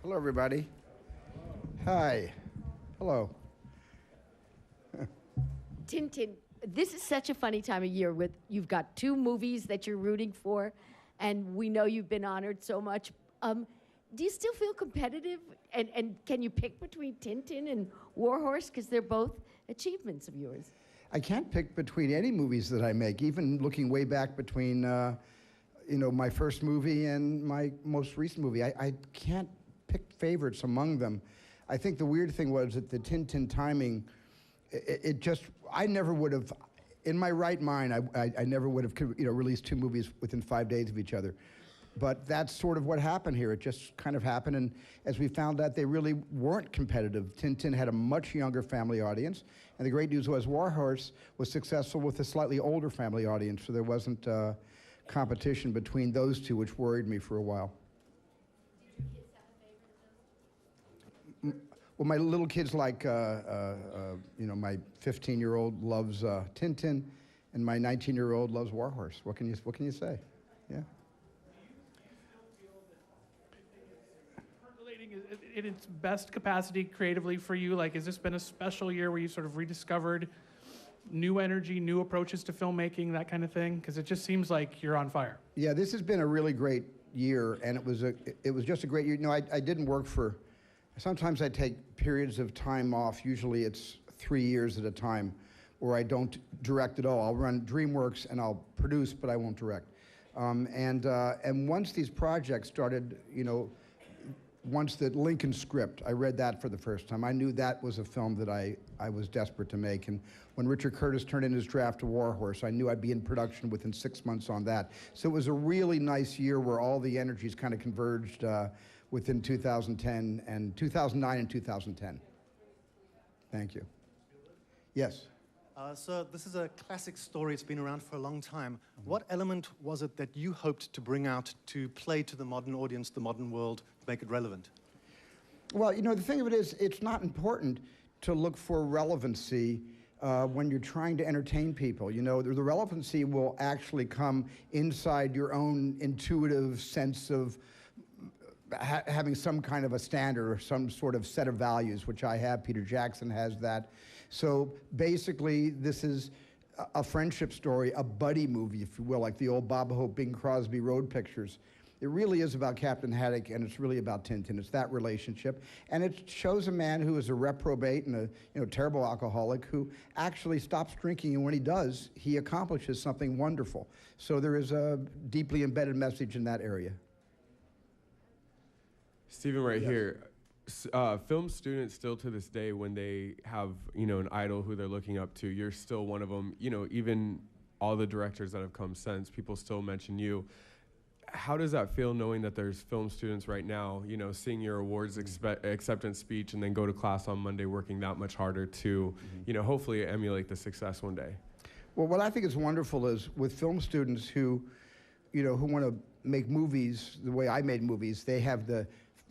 Hello, everybody. Hi. Hello. Tintin, this is such a funny time of year with you've got two movies that you're rooting for, and we know you've been honored so much. Do you still feel competitive? And can you pick between Tintin and Warhorse? Because they're both achievements of yours. I can't pick between any movies that I make, even looking way back between, my first movie and my most recent movie. I can't pick favorites among them. I think the weird thing was that the Tintin timing, I never would have, in my right mind, I never would have released two movies within 5 days of each other. But that's sort of what happened here. It just kind of happened, and as we found out, they really weren't competitive. Tintin had a much younger family audience, and the great news was Warhorse was successful with a slightly older family audience, so there wasn't competition between those two, which worried me for a while. Did your kids have a favorite of those? Well, my little kids like, my 15-year-old loves Tintin, and my 19-year-old loves Warhorse. What can you say? Yeah. In its best capacity creatively for you? Like, has this been a special year where you sort of rediscovered new energy, new approaches to filmmaking, that kind of thing? Because it just seems like you're on fire. Yeah, this has been a really great year, and it was just a great year. I didn't work for. Sometimes I take periods of time off. Usually it's 3 years at a time, where I don't direct at all. I'll run DreamWorks and I'll produce, but I won't direct. And once these projects started, once the Lincoln script, I read that for the first time. I knew that was a film that I was desperate to make. And when Richard Curtis turned in his draft to Warhorse, I knew I'd be in production within 6 months on that. So it was a really nice year where all the energies kind of converged within 2010 and 2009 and 2010. Thank you. Yes. So this is a classic story. It's been around for a long time. What element was it that you hoped to bring out to play to the modern audience, the modern world, to make it relevant? Well, the thing of it is, it's not important to look for relevancy when you're trying to entertain people. The relevancy will actually come inside your own intuitive sense of having some kind of a standard or some sort of set of values, which I have. Peter Jackson has that. So basically, this is a friendship story, a buddy movie, if you will, like the old Bob Hope, Bing Crosby road pictures. It really is about Captain Haddock, and it's really about Tintin. It's that relationship. And it shows a man who is a reprobate and a terrible alcoholic who actually stops drinking, and when he does, he accomplishes something wonderful. So there is a deeply embedded message in that area. Stephen, right here. Film students still to this day, when they have, an idol who they're looking up to, you're still one of them. Even all the directors that have come since, people still mention you. How does that feel, knowing that there's film students right now, seeing your awards acceptance speech and then go to class on Monday working that much harder to, hopefully emulate the success one day? Well, what I think is wonderful is with film students who want to make movies the way I made movies, they have the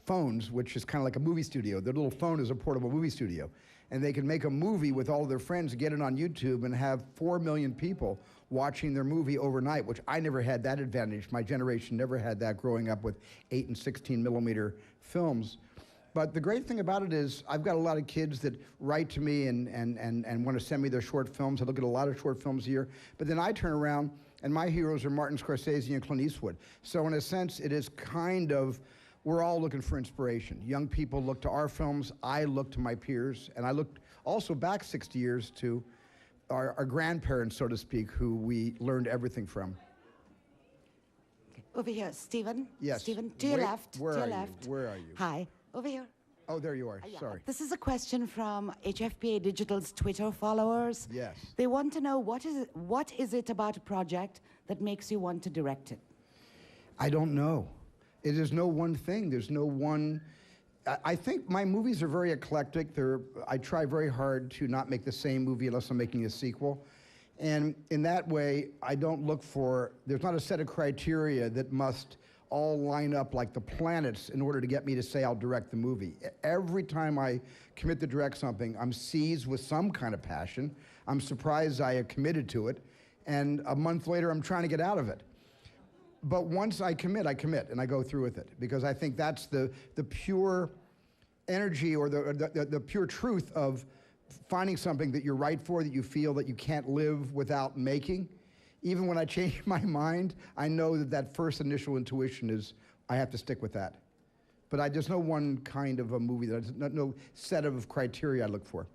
phones, which is kind of like a movie studio. Their little phone is a portable movie studio. And they can make a movie with all of their friends, get it on YouTube, and have 4 million people watching their movie overnight, which I never had that advantage. My generation never had that growing up with 8 and 16 millimeter films. But the great thing about it is I've got a lot of kids that write to me and want to send me their short films. I look at a lot of short films a year. But then I turn around, and my heroes are Martin Scorsese and Clint Eastwood. So in a sense, it is kind of, we're all looking for inspiration. Young people look to our films, I look to my peers, and I look also back 60 years to our grandparents, so to speak, who we learned everything from. Over here, Stephen. Yes. Stephen, to your left. Where to your are left. you? Where are you? Hi. Over here. Oh, there you are. Yeah. Sorry. This is a question from HFPA Digital's Twitter followers. Yes. They want to know what is it about a project that makes you want to direct it? I don't know. There's no one thing. There's no one. I think my movies are very eclectic. I try very hard to not make the same movie unless I'm making a sequel. And in that way, I don't look for, there's not a set of criteria that must all line up like the planets in order to get me to say I'll direct the movie. Every time I commit to direct something, I'm seized with some kind of passion. I'm surprised I have committed to it. And a month later, I'm trying to get out of it. But once I commit, and I go through with it, because I think that's the pure energy or the pure truth of finding something that you're right for, that you feel that you can't live without making. Even when I change my mind, I know that first initial intuition is I have to stick with that. But there's no one kind of a movie, no set of criteria I look for.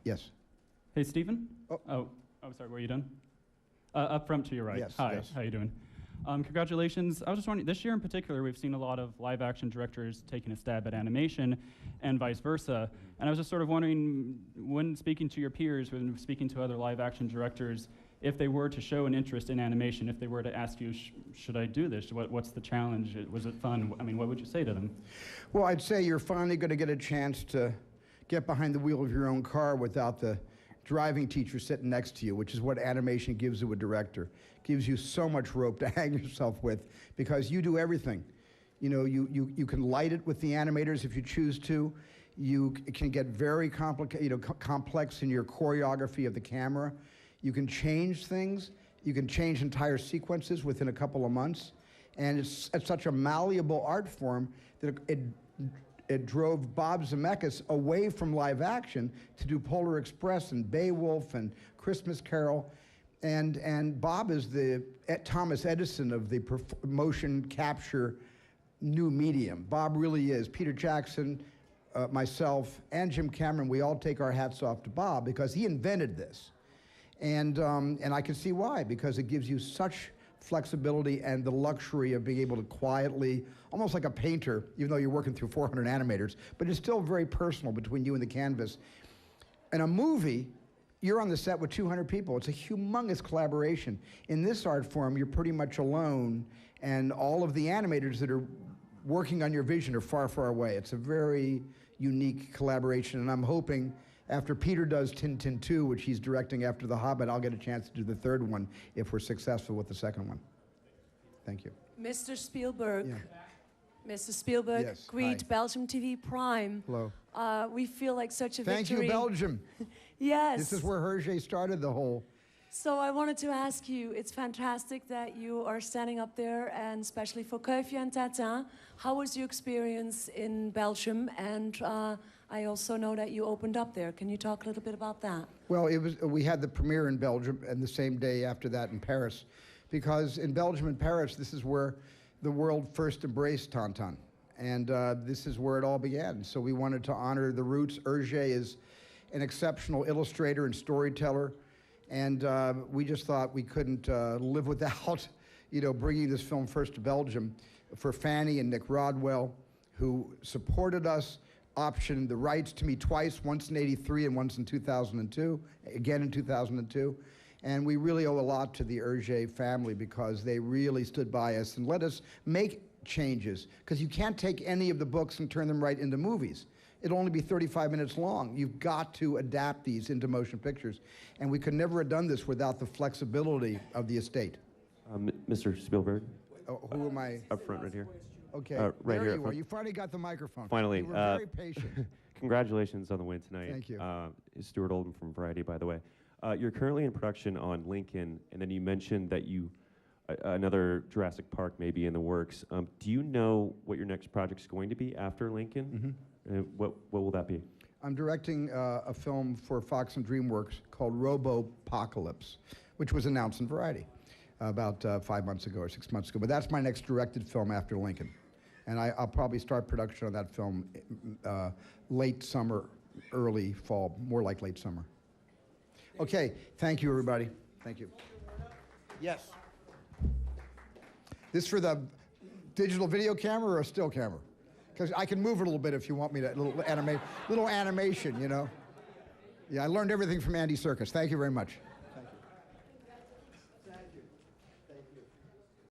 Yes. Hey, Stephen? Oh. Sorry, were you done? Up front to your right. Yes, Hi, yes. how you doing? Congratulations. I was just wondering, this year in particular, we've seen a lot of live action directors taking a stab at animation and vice versa. And I was just sort of wondering, when speaking to your peers, when speaking to other live action directors, if they were to show an interest in animation, if they were to ask you, should I do this? What's the challenge? Was it fun? I mean, what would you say to them? Well, I'd say you're finally going to get a chance to get behind the wheel of your own car without the driving teacher sitting next to you, which is what animation gives to a director. Gives you so much rope to hang yourself with, because you do everything. You know, you can light it with the animators if you choose to. You can get very complex in your choreography of the camera. You can change things. You can change entire sequences within a couple of months. And it's such a malleable art form that it drove Bob Zemeckis away from live action to do Polar Express and Beowulf and Christmas Carol. And Bob is the Thomas Edison of the motion capture new medium. Bob really is. Peter Jackson, myself, and Jim Cameron, we all take our hats off to Bob because he invented this. And I can see why, because it gives you such flexibility and the luxury of being able to quietly, almost like a painter, even though you're working through 400 animators, but it's still very personal between you and the canvas. In a movie, you're on the set with 200 people. It's a humongous collaboration. In this art form, you're pretty much alone, and all of the animators that are working on your vision are far, far away. It's a very unique collaboration, and I'm hoping after Peter does Tintin 2, which he's directing after The Hobbit, I'll get a chance to do the third one if we're successful with the second one. Thank you. Mr. Spielberg. Yeah. Mr. Spielberg, Yes, greet hi. Belgium TV Prime. Hello. We feel like such a Thank victory. you, Belgium. Yes. This is where Hergé started the whole. So I wanted to ask you, it's fantastic that you are standing up there, and especially for Kuifje and Tintin. How was your experience in Belgium? And I also know that you opened up there. Can you talk a little bit about that? Well, we had the premiere in Belgium and the same day after that in Paris, because in Belgium and Paris, this is where the world first embraced Tintin. And this is where it all began. So we wanted to honor the roots. Hergé is an exceptional illustrator and storyteller. And we just thought we couldn't live without, bringing this film first to Belgium. For Fanny and Nick Rodwell, who supported us, optioned the rights to me twice, once in '83 and once in 2002, again in 2002. And we really owe a lot to the Hergé family because they really stood by us and let us make changes. Because you can't take any of the books and turn them right into movies. It'll only be 35 minutes long. You've got to adapt these into motion pictures. And we could never have done this without the flexibility of the estate. Mr. Spielberg, Who am I? up front right here. Okay, right there here you up are. front. You finally got the microphone. Finally, You were very patient. Congratulations on the win tonight. Thank you. Stuart Oldham from Variety, by the way. You're currently in production on Lincoln, and then you mentioned that another Jurassic Park may be in the works. Do you know what your next project's going to be after Lincoln? What will that be? I'm directing a film for Fox and DreamWorks called Robopocalypse, which was announced in Variety about 5 months ago or 6 months ago. But that's my next directed film after Lincoln. And I'll probably start production on that film late summer, early fall, more like late summer. Okay, thank you, everybody. Thank you. Yes. This for the digital video camera or a still camera? Because I can move it a little bit if you want me to, little animation, Yeah, I learned everything from Andy Serkis. Thank you very much.